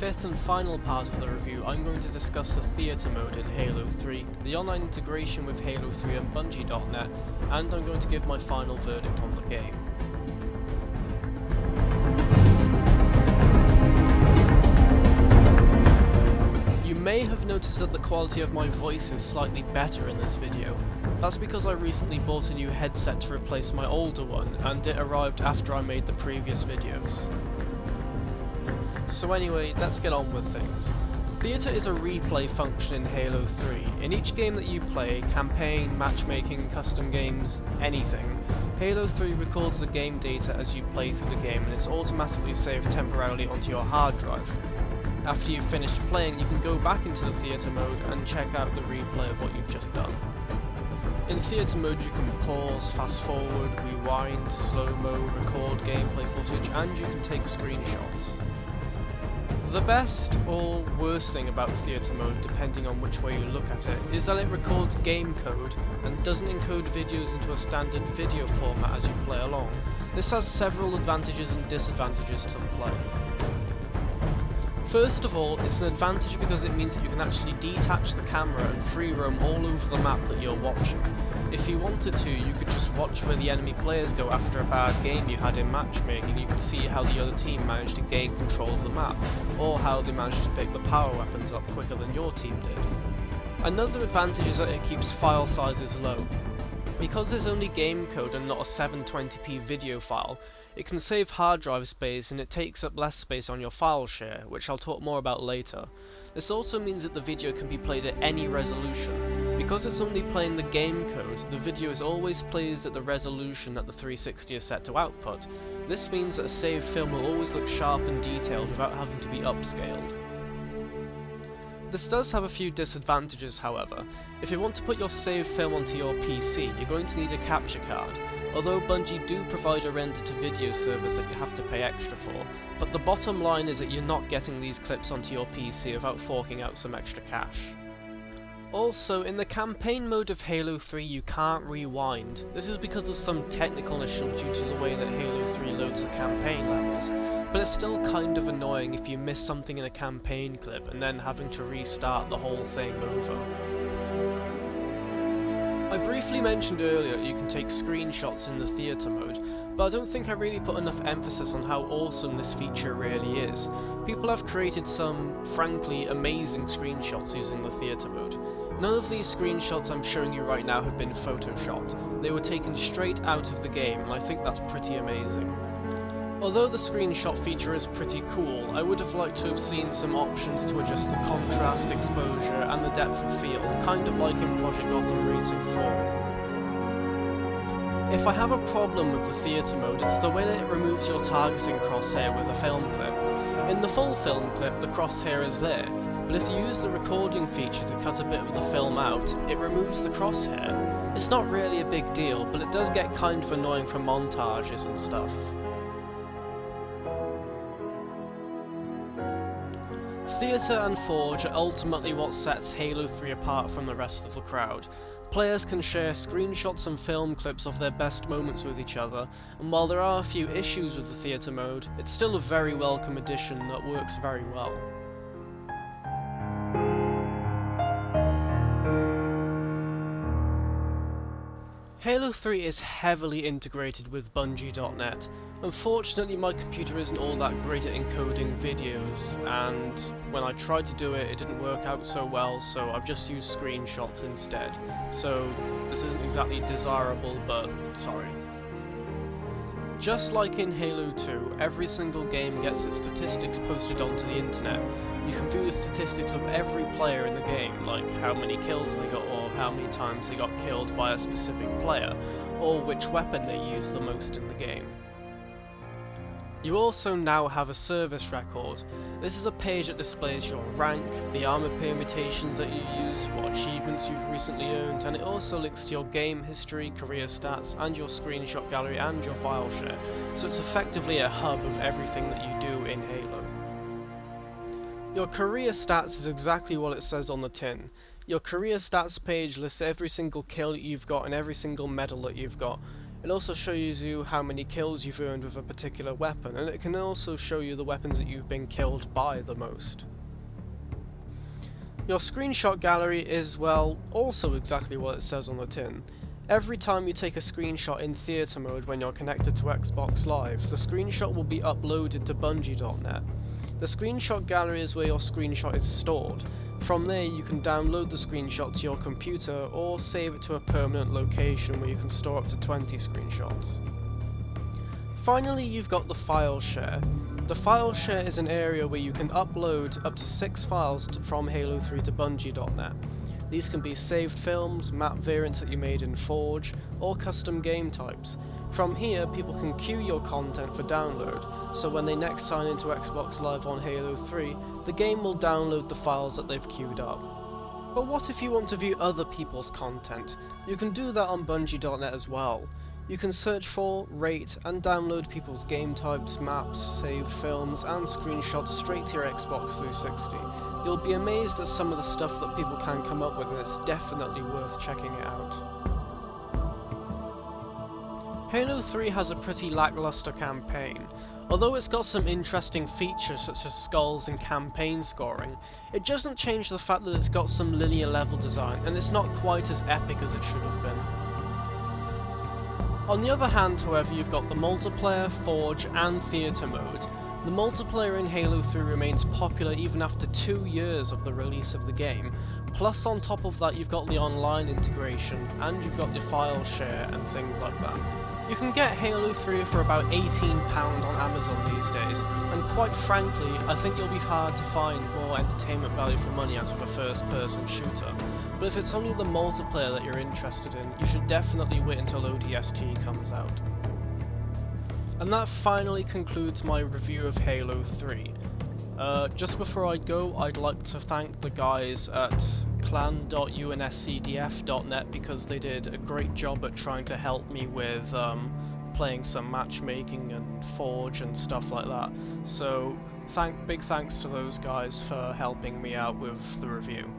fifth and final part of the review, I'm going to discuss the theatre mode in Halo 3, the online integration with Halo 3 and Bungie.net, and I'm going to give my final verdict on the game. You may have noticed that the quality of my voice is slightly better in this video. That's because I recently bought a new headset to replace my older one, and it arrived after I made the previous videos. So anyway, let's get on with things. Theatre is a replay function in Halo 3. In each game that you play, campaign, matchmaking, custom games, anything, Halo 3 records the game data as you play through the game, and it's automatically saved temporarily onto your hard drive. After you've finished playing, you can go back into the theatre mode and check out the replay of what you've just done. In theatre mode you can pause, fast forward, rewind, slow-mo, record gameplay footage, and you can take screenshots. The best or worst thing about theatre mode, depending on which way you look at it, is that it records game code and doesn't encode videos into a standard video format as you play along. This has several advantages and disadvantages to the play. First of all, it's an advantage because it means that you can actually detach the camera and free roam all over the map that you're watching. If you wanted to, you could just watch where the enemy players go after a bad game you had in matchmaking. You could see how the other team managed to gain control of the map, or how they managed to pick the power weapons up quicker than your team did. Another advantage is that it keeps file sizes low. Because there's only game code and not a 720p video file, it can save hard drive space and it takes up less space on your file share, which I'll talk more about later. This also means that the video can be played at any resolution. Because it's only playing the game code, the video is always played at the resolution that the 360 is set to output. This means that a saved film will always look sharp and detailed without having to be upscaled. This does have a few disadvantages, however. If you want to put your saved film onto your PC, you're going to need a capture card, although Bungie do provide a render-to-video service that you have to pay extra for, but the bottom line is that you're not getting these clips onto your PC without forking out some extra cash. Also, in the campaign mode of Halo 3 you can't rewind. This is because of some technical issue due to the way that Halo 3 loads the campaign levels, but it's still kind of annoying if you miss something in a campaign clip and then having to restart the whole thing over. I briefly mentioned earlier you can take screenshots in the theatre mode, but I don't think I really put enough emphasis on how awesome this feature really is. People have created some, frankly, amazing screenshots using the theatre mode. None of these screenshots I'm showing you right now have been photoshopped. They were taken straight out of the game, and I think that's pretty amazing. Although the screenshot feature is pretty cool, I would have liked to have seen some options to adjust the contrast, exposure, and the depth of field, kind of like in Project Gotham Racing 4. If I have a problem with the theatre mode, it's the way that it removes your targeting crosshair with a film clip. In the full film clip, the crosshair is there, but if you use the recording feature to cut a bit of the film out, it removes the crosshair. It's not really a big deal, but it does get kind of annoying for montages and stuff. Theatre and Forge are ultimately what sets Halo 3 apart from the rest of the crowd. Players can share screenshots and film clips of their best moments with each other, and while there are a few issues with the theatre mode, it's still a very welcome addition that works very well. Halo 3 is heavily integrated with Bungie.net. Unfortunately, my computer isn't all that great at encoding videos, and when I tried to do it, it didn't work out so well, so I've just used screenshots instead. So this isn't exactly desirable, but sorry. Just like in Halo 2, every single game gets its statistics posted onto the internet. You can view the statistics of every player in the game, like how many kills they got, or how many times they got killed by a specific player, or which weapon they used the most in the game. You also now have a service record. This is a page that displays your rank, the armor permutations that you use, what achievements you've recently earned, and it also links to your game history, career stats, and your screenshot gallery and your file share, so it's effectively a hub of everything that you do in Halo. Your career stats is exactly what it says on the tin. Your career stats page lists every single kill that you've got and every single medal that you've got. It also shows you how many kills you've earned with a particular weapon, and it can also show you the weapons that you've been killed by the most. Your screenshot gallery is, well, also exactly what it says on the tin. Every time you take a screenshot in theatre mode when you're connected to Xbox Live, the screenshot will be uploaded to Bungie.net. The screenshot gallery is where your screenshot is stored. From there you can download the screenshot to your computer or save it to a permanent location where you can store up to 20 screenshots. Finally, you've got the file share. The file share is an area where you can upload up to 6 files from Halo 3 to Bungie.net. These can be saved films, map variants that you made in Forge, or custom game types. From here, people can queue your content for download, so when they next sign into Xbox Live on Halo 3, the game will download the files that they've queued up. But what if you want to view other people's content? You can do that on Bungie.net as well. You can search for, rate, and download people's game types, maps, saved films, and screenshots straight to your Xbox 360. You'll be amazed at some of the stuff that people can come up with, and it's definitely worth checking it out. Halo 3 has a pretty lackluster campaign. Although it's got some interesting features such as skulls and campaign scoring, it doesn't change the fact that it's got some linear level design, and it's not quite as epic as it should have been. On the other hand, however, you've got the multiplayer, Forge, and theatre mode. The multiplayer in Halo 3 remains popular even after 2 years of the release of the game, plus on top of that you've got the online integration, and you've got the file share and things like that. You can get Halo 3 for about £18 on Amazon these days, and quite frankly, I think you'll be hard to find more entertainment value for money out of a first-person shooter. But if it's only the multiplayer that you're interested in, you should definitely wait until ODST comes out. And that finally concludes my review of Halo 3. Just before I go, I'd like to thank the guys at clan.unscdf.net because they did a great job at trying to help me with playing some matchmaking and Forge and stuff like that. So big thanks to those guys for helping me out with the review.